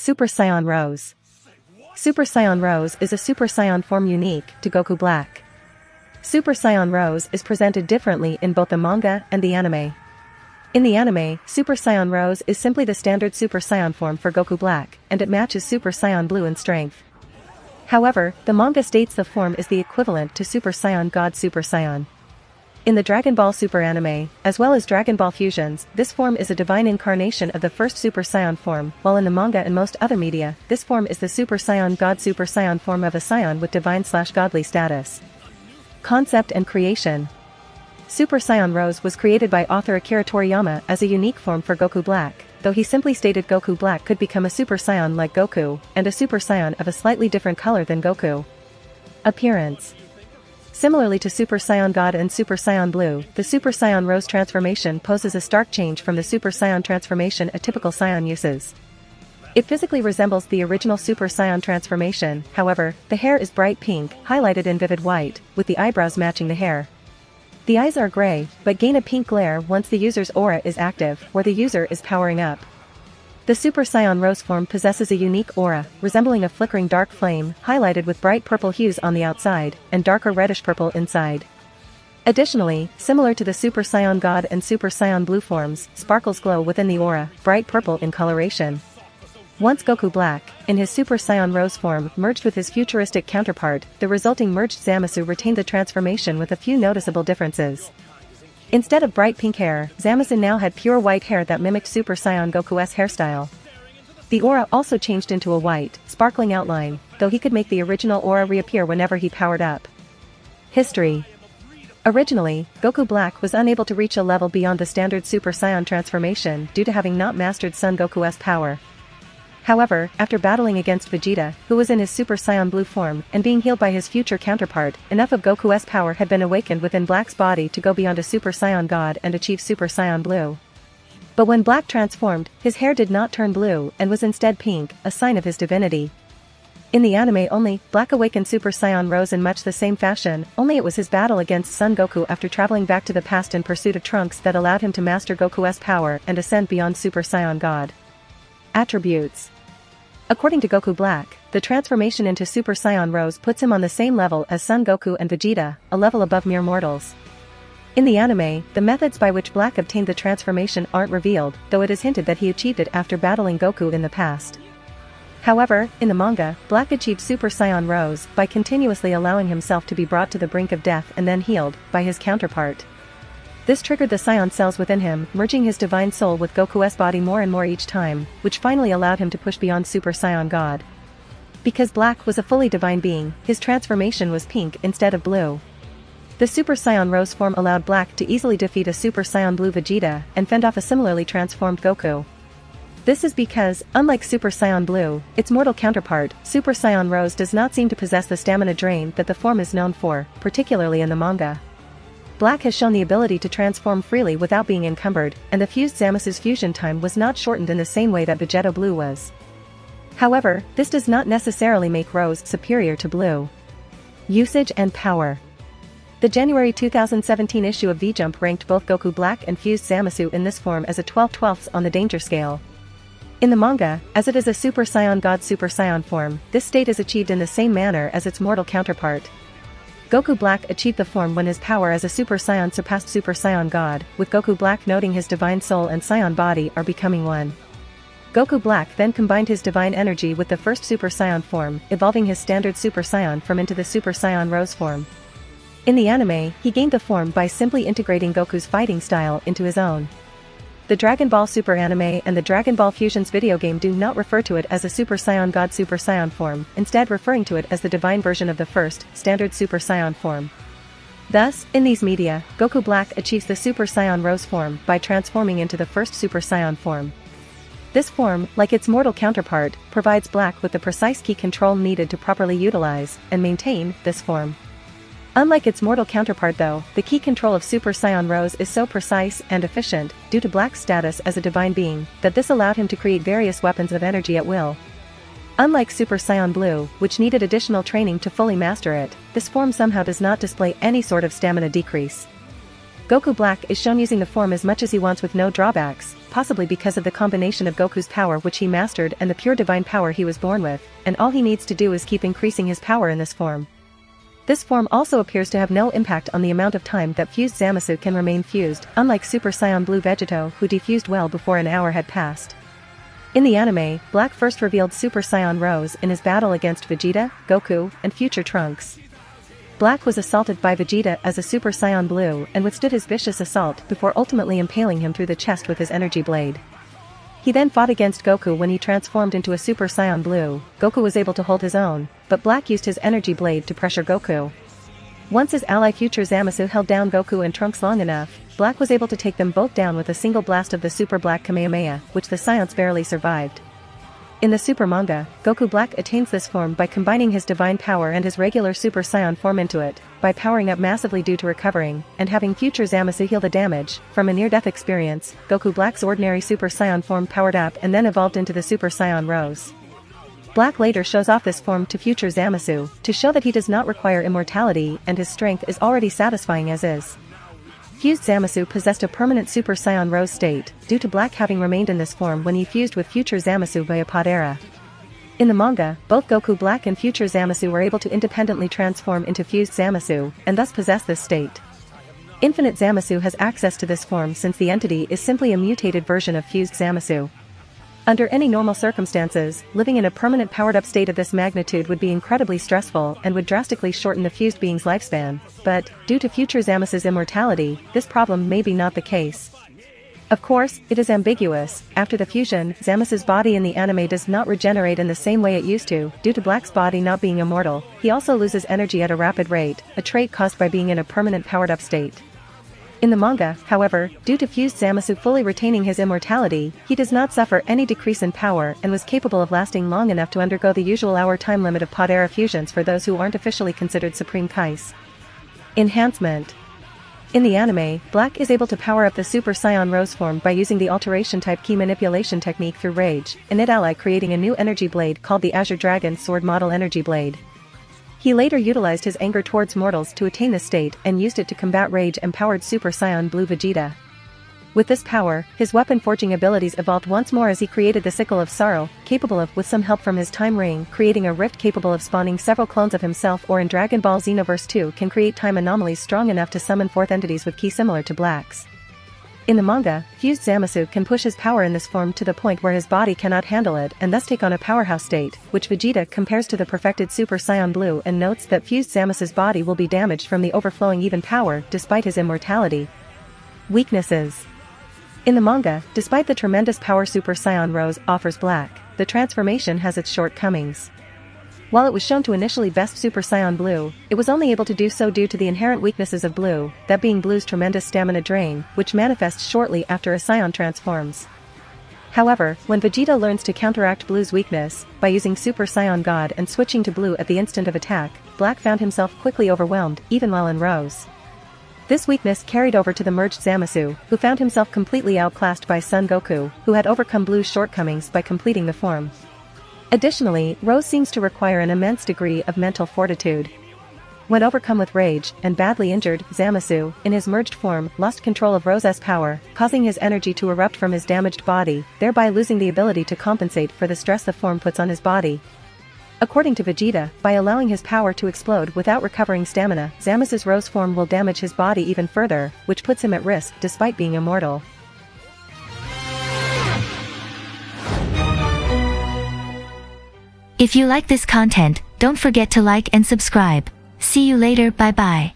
Super Saiyan Rose. Super Saiyan Rose is a Super Saiyan form unique to Goku Black. Super Saiyan Rose is presented differently in both the manga and the anime. In the anime, Super Saiyan Rose is simply the standard Super Saiyan form for Goku Black, and it matches Super Saiyan Blue in strength. However, the manga states the form is the equivalent to Super Saiyan God Super Saiyan. In the Dragon Ball Super anime, as well as Dragon Ball Fusions, this form is a divine incarnation of the first Super Saiyan form, while in the manga and most other media, this form is the Super Saiyan God Super Saiyan form of a Saiyan with divine/godly status. Concept and creation. Super Saiyan Rose was created by author Akira Toriyama as a unique form for Goku Black, though he simply stated Goku Black could become a Super Saiyan like Goku, and a Super Saiyan of a slightly different color than Goku. Appearance. Similarly to Super Saiyan God and Super Saiyan Blue, the Super Saiyan Rose transformation poses a stark change from the Super Saiyan transformation a typical Saiyan uses. It physically resembles the original Super Saiyan transformation, however, the hair is bright pink, highlighted in vivid white, with the eyebrows matching the hair. The eyes are gray, but gain a pink glare once the user's aura is active, or the user is powering up. The Super Saiyan Rose form possesses a unique aura, resembling a flickering dark flame, highlighted with bright purple hues on the outside, and darker reddish-purple inside. Additionally, similar to the Super Saiyan God and Super Saiyan Blue forms, sparkles glow within the aura, bright purple in coloration. Once Goku Black, in his Super Saiyan Rose form, merged with his futuristic counterpart, the resulting merged Zamasu retained the transformation with a few noticeable differences. Instead of bright pink hair, Zamasu now had pure white hair that mimicked Super Saiyan Goku's hairstyle. The aura also changed into a white, sparkling outline, though he could make the original aura reappear whenever he powered up. History. Originally, Goku Black was unable to reach a level beyond the standard Super Saiyan transformation due to having not mastered Son Goku's power. However, after battling against Vegeta, who was in his Super Saiyan Blue form, and being healed by his future counterpart, enough of Goku's power had been awakened within Black's body to go beyond a Super Saiyan God and achieve Super Saiyan Blue. But when Black transformed, his hair did not turn blue and was instead pink, a sign of his divinity. In the anime only, Black awakened Super Saiyan Rose in much the same fashion, only it was his battle against Son Goku after traveling back to the past in pursuit of Trunks that allowed him to master Goku's power and ascend beyond Super Saiyan God. Attributes. According to Goku Black, the transformation into Super Saiyan Rose puts him on the same level as Son Goku and Vegeta, a level above mere mortals. In the anime, the methods by which Black obtained the transformation aren't revealed, though it is hinted that he achieved it after battling Goku in the past. However, in the manga, Black achieved Super Saiyan Rose by continuously allowing himself to be brought to the brink of death and then healed by his counterpart. This triggered the Saiyan cells within him, merging his divine soul with Goku's body more and more each time, which finally allowed him to push beyond Super Saiyan God. Because Black was a fully divine being, his transformation was pink instead of blue. The Super Saiyan Rose form allowed Black to easily defeat a Super Saiyan Blue Vegeta and fend off a similarly transformed Goku. This is because, unlike Super Saiyan Blue, its mortal counterpart, Super Saiyan Rose does not seem to possess the stamina drain that the form is known for, particularly in the manga. Black has shown the ability to transform freely without being encumbered, and the fused Zamasu's fusion time was not shortened in the same way that Vegeta Blue was. However, this does not necessarily make Rose superior to Blue. Usage and power. The January 2017 issue of V-Jump ranked both Goku Black and fused Zamasu in this form as a 12/12 on the danger scale. In the manga, as it is a Super Saiyan God Super Saiyan form, this state is achieved in the same manner as its mortal counterpart. Goku Black achieved the form when his power as a Super Saiyan surpassed Super Saiyan God, with Goku Black noting his divine soul and Saiyan body are becoming one. Goku Black then combined his divine energy with the first Super Saiyan form, evolving his standard Super Saiyan form into the Super Saiyan Rose form. In the anime, he gained the form by simply integrating Goku's fighting style into his own. The Dragon Ball Super anime and the Dragon Ball Fusions video game do not refer to it as a Super Saiyan God Super Saiyan form, instead referring to it as the divine version of the first, standard Super Saiyan form. Thus, in these media, Goku Black achieves the Super Saiyan Rose form by transforming into the first Super Saiyan form. This form, like its mortal counterpart, provides Black with the precise key control needed to properly utilize and maintain this form. Unlike its mortal counterpart though, the key control of Super Saiyan Rose is so precise and efficient, due to Black's status as a divine being, that this allowed him to create various weapons of energy at will. Unlike Super Saiyan Blue, which needed additional training to fully master it, this form somehow does not display any sort of stamina decrease. Goku Black is shown using the form as much as he wants with no drawbacks, possibly because of the combination of Goku's power which he mastered and the pure divine power he was born with, and all he needs to do is keep increasing his power in this form. This form also appears to have no impact on the amount of time that fused Zamasu can remain fused, unlike Super Saiyan Blue Vegito who defused well before an hour had passed. In the anime, Black first revealed Super Saiyan Rosé in his battle against Vegeta, Goku, and future Trunks. Black was assaulted by Vegeta as a Super Saiyan Blue and withstood his vicious assault before ultimately impaling him through the chest with his energy blade. He then fought against Goku when he transformed into a Super Saiyan Blue. Goku was able to hold his own, but Black used his energy blade to pressure Goku. Once his ally future Zamasu held down Goku and Trunks long enough, Black was able to take them both down with a single blast of the Super Black Kamehameha, which the Saiyans barely survived. In the Super manga, Goku Black attains this form by combining his divine power and his regular Super Saiyan form into it, by powering up massively due to recovering, and having future Zamasu heal the damage. From a near-death experience, Goku Black's ordinary Super Saiyan form powered up and then evolved into the Super Saiyan Rosé. Black later shows off this form to future Zamasu, to show that he does not require immortality and his strength is already satisfying as is. Fused Zamasu possessed a permanent Super Saiyan Rosé state, due to Black having remained in this form when he fused with future Zamasu via Pod Era. In the manga, both Goku Black and future Zamasu were able to independently transform into fused Zamasu, and thus possess this state. Infinite Zamasu has access to this form since the entity is simply a mutated version of fused Zamasu. Under any normal circumstances, living in a permanent powered-up state of this magnitude would be incredibly stressful and would drastically shorten the fused being's lifespan, but, due to future Zamasu's immortality, this problem may be not the case. Of course, it is ambiguous. After the fusion, Zamasu's body in the anime does not regenerate in the same way it used to, due to Black's body not being immortal. He also loses energy at a rapid rate, a trait caused by being in a permanent powered-up state. In the manga, however, due to fused Zamasu fully retaining his immortality, he does not suffer any decrease in power and was capable of lasting long enough to undergo the usual hour time limit of Pod Era fusions for those who aren't officially considered Supreme Kais. Enhancement. In the anime, Black is able to power up the Super Saiyan Rosé form by using the alteration type key manipulation technique through Rage, an it ally creating a new energy blade called the Azure Dragon Sword Model Energy Blade. He later utilized his anger towards mortals to attain this state and used it to combat rage-empowered Super Saiyan Blue Vegeta. With this power, his weapon forging abilities evolved once more as he created the Sickle of Sorrow, capable of, with some help from his time ring, creating a rift capable of spawning several clones of himself, or in Dragon Ball Xenoverse 2 can create time anomalies strong enough to summon forth entities with ki similar to Black's. In the manga, fused Zamasu can push his power in this form to the point where his body cannot handle it and thus take on a powerhouse state, which Vegeta compares to the perfected Super Saiyan Blue and notes that fused Zamasu's body will be damaged from the overflowing even power despite his immortality. Weaknesses. In the manga, despite the tremendous power Super Saiyan Rosé offers Black, the transformation has its shortcomings. While it was shown to initially best Super Saiyan Blue, it was only able to do so due to the inherent weaknesses of Blue, that being Blue's tremendous stamina drain, which manifests shortly after a Saiyan transforms. However, when Vegeta learns to counteract Blue's weakness, by using Super Saiyan God and switching to Blue at the instant of attack, Black found himself quickly overwhelmed, even while in Rosé. This weakness carried over to the merged Zamasu, who found himself completely outclassed by Son Goku, who had overcome Blue's shortcomings by completing the form. Additionally, Rosé seems to require an immense degree of mental fortitude. When overcome with rage, and badly injured, Zamasu, in his merged form, lost control of Rosé's power, causing his energy to erupt from his damaged body, thereby losing the ability to compensate for the stress the form puts on his body. According to Vegeta, by allowing his power to explode without recovering stamina, Zamasu's Rosé form will damage his body even further, which puts him at risk despite being immortal. If you like this content, don't forget to like and subscribe. See you later, bye bye.